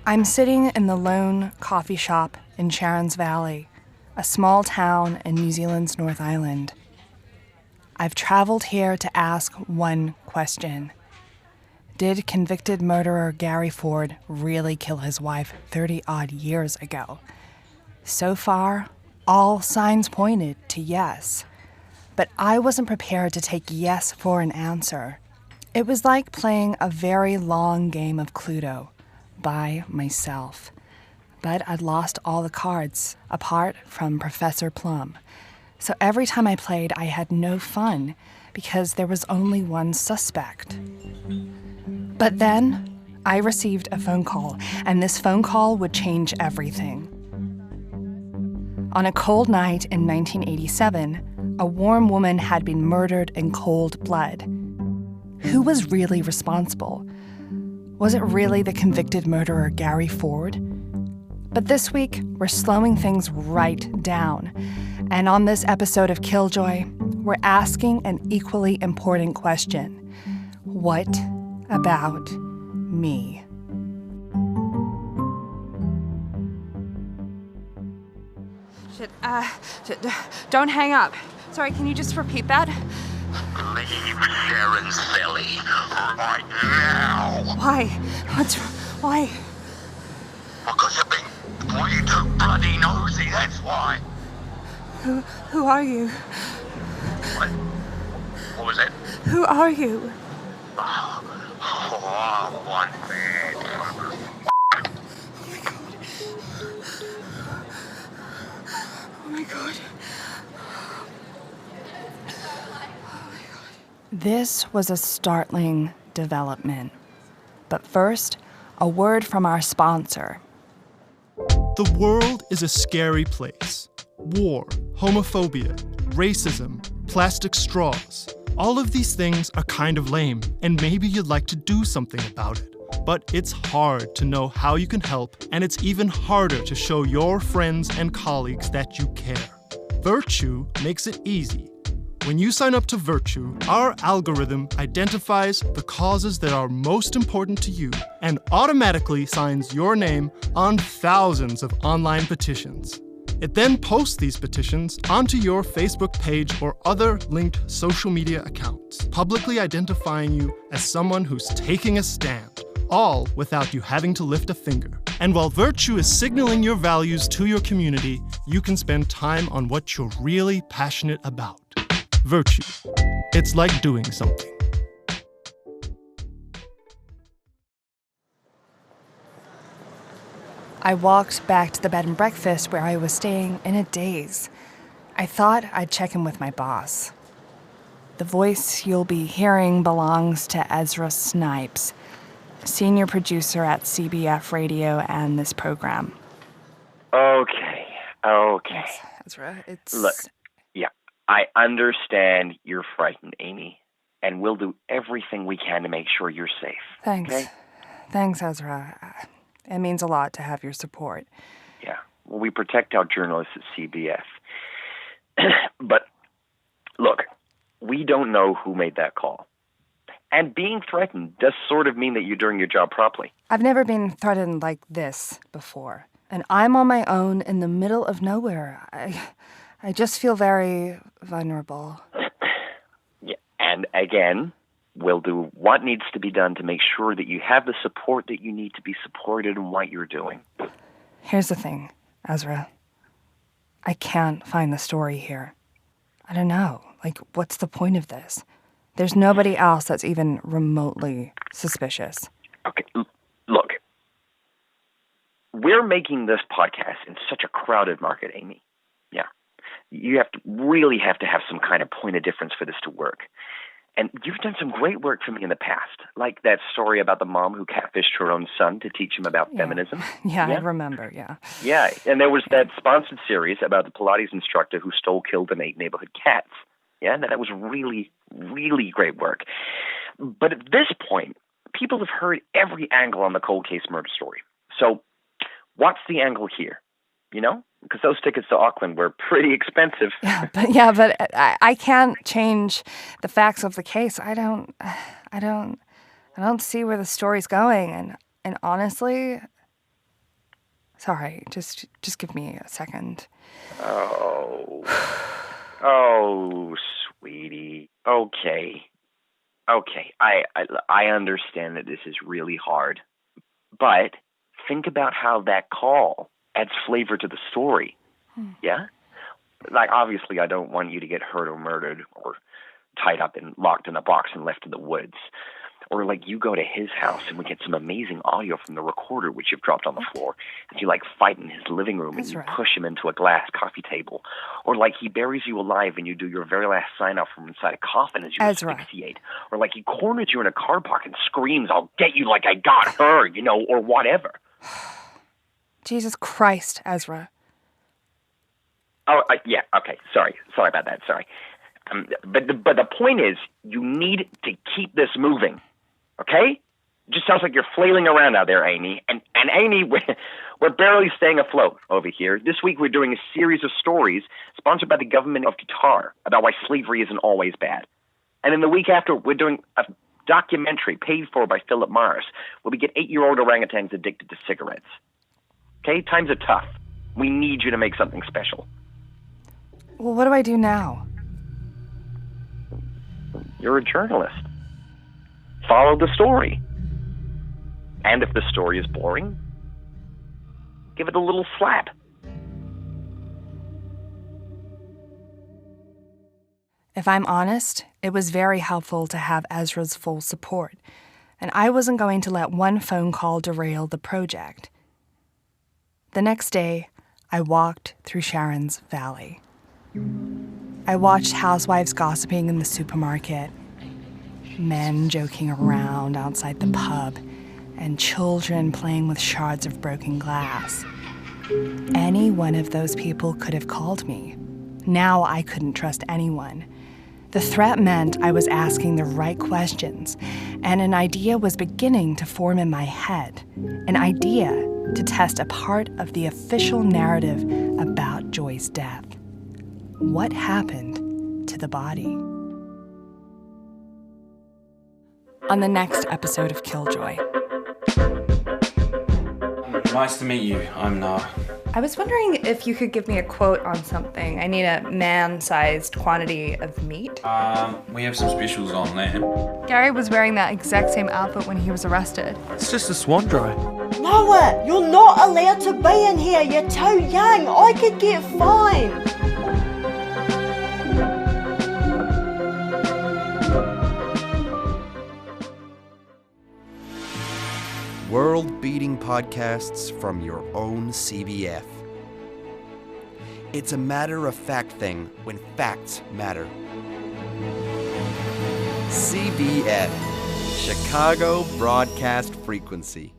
I'm sitting in the lone coffee shop in Sharon's Valley, a small town in New Zealand's North Island. I've traveled here to ask one question. Did convicted murderer Gary Ford really kill his wife 30-odd years ago? So far, all signs pointed to yes. But I wasn't prepared to take yes for an answer. It was like playing a very long game of Cluedo by myself. But I'd lost all the cards, apart from Professor Plum. So every time I played, I had no fun because there was only one suspect. But then I received a phone call, and this phone call would change everything. On a cold night in 1987, a warm woman had been murdered in cold blood. Who was really responsible? Was it really the convicted murderer Gary Ford? But this week, we're slowing things right down. And on this episode of KILLJOY, we're asking an equally important question. What about me? Don't hang up. Sorry, can you just repeat that? Leave Sharon's belly right now. Why? Why? Because you've been way too bloody nosy, that's why. Who are you? What was that? Who are you? Oh, one man. Oh my God. This was a startling development. But first, a word from our sponsor. The world is a scary place. War, homophobia, racism, plastic straws. All of these things are kind of lame, and maybe you'd like to do something about it. But it's hard to know how you can help, and it's even harder to show your friends and colleagues that you care. Virtue makes it easy. When you sign up to Virtue, our algorithm identifies the causes that are most important to you and automatically signs your name on thousands of online petitions. It then posts these petitions onto your Facebook page or other linked social media accounts, publicly identifying you as someone who's taking a stand, all without you having to lift a finger. And while Virtue is signaling your values to your community, you can spend time on what you're really passionate about. Virtue. It's like doing something. I walked back to the bed and breakfast where I was staying in a daze. I thought I'd check in with my boss. The voice you'll be hearing belongs to Ezra Snipes, senior producer at CBF Radio and this program. Okay. Yes, Ezra, it's... Look, yeah, I understand you're frightened, Amy, and we'll do everything we can to make sure you're safe. Thanks. Okay? Thanks, Ezra. It means a lot to have your support. Yeah. Well, we protect our journalists at CBF. But, look, we don't know who made that call. And being threatened does sort of mean that you're doing your job properly. I've never been threatened like this before. And I'm on my own in the middle of nowhere. I just feel very vulnerable. Yeah. And again, we'll do what needs to be done to make sure that you have the support that you need to be supported in what you're doing. Here's the thing, Ezra. I can't find the story here. I don't know. Like, what's the point of this? There's nobody else that's even remotely suspicious. Okay, look. We're making this podcast in such a crowded market, Amy. Yeah. You really have to have some kind of point of difference for this to work. And you've done some great work for me in the past, like that story about the mom who catfished her own son to teach him about feminism. Yeah, I remember, yeah. Yeah, and there was that sponsored series about the Pilates instructor who stole, killed, and ate neighborhood cats. Yeah, and that was really, really great work. But at this point, people have heard every angle on the cold case murder story. So what's the angle here? You know? Because those tickets to Auckland were pretty expensive. Yeah, but I can't change the facts of the case. I don't see where the story's going, and honestly, Sorry, just give me a second. Oh. Oh, sweetie. Okay. I understand that this is really hard. But think about how that call adds flavor to the story. Yeah? Like, obviously, I don't want you to get hurt or murdered or tied up and locked in a box and left in the woods. Or, like, you go to his house and we get some amazing audio from the recorder, which you've dropped on the floor, and you, like, fight in his living room and you push him into a glass coffee table. Or, like, he buries you alive and you do your very last sign-off from inside a coffin as you asphyxiate. Or, like, he corners you in a car park and screams, "I'll get you like I got her," or whatever. Jesus Christ, Ezra. Oh, yeah, okay, sorry about that, sorry. But the point is, you need to keep this moving, okay? Just sounds like you're flailing around out there, Amy. And Amy, we're barely staying afloat over here. This week we're doing a series of stories sponsored by the government of Qatar about why slavery isn't always bad. And then the week after, we're doing a documentary paid for by Philip Morris where we get 8-year-old orangutans addicted to cigarettes. Okay? Times are tough. We need you to make something special. Well, what do I do now? You're a journalist. Follow the story. And if the story is boring, give it a little slap. If I'm honest, it was very helpful to have Ezra's full support, and I wasn't going to let one phone call derail the project. The next day, I walked through Sharon's Valley. I watched housewives gossiping in the supermarket, men joking around outside the pub, and children playing with shards of broken glass. Any one of those people could have called me. Now I couldn't trust anyone. The threat meant I was asking the right questions, and an idea was beginning to form in my head. An idea to test a part of the official narrative about Joy's death. What happened to the body? On the next episode of Killjoy. Nice to meet you. I'm Noah. I was wondering if you could give me a quote on something. I need a man-sized quantity of meat. We have some specials on lamb. Gary was wearing that exact same outfit when he was arrested. It's just a swan dry. Noah, you're not allowed to be in here. You're too young. I could get fined. World-beating podcasts from your own CBF. It's a matter-of-fact thing when facts matter. CBF, Chicago Broadcast Frequency.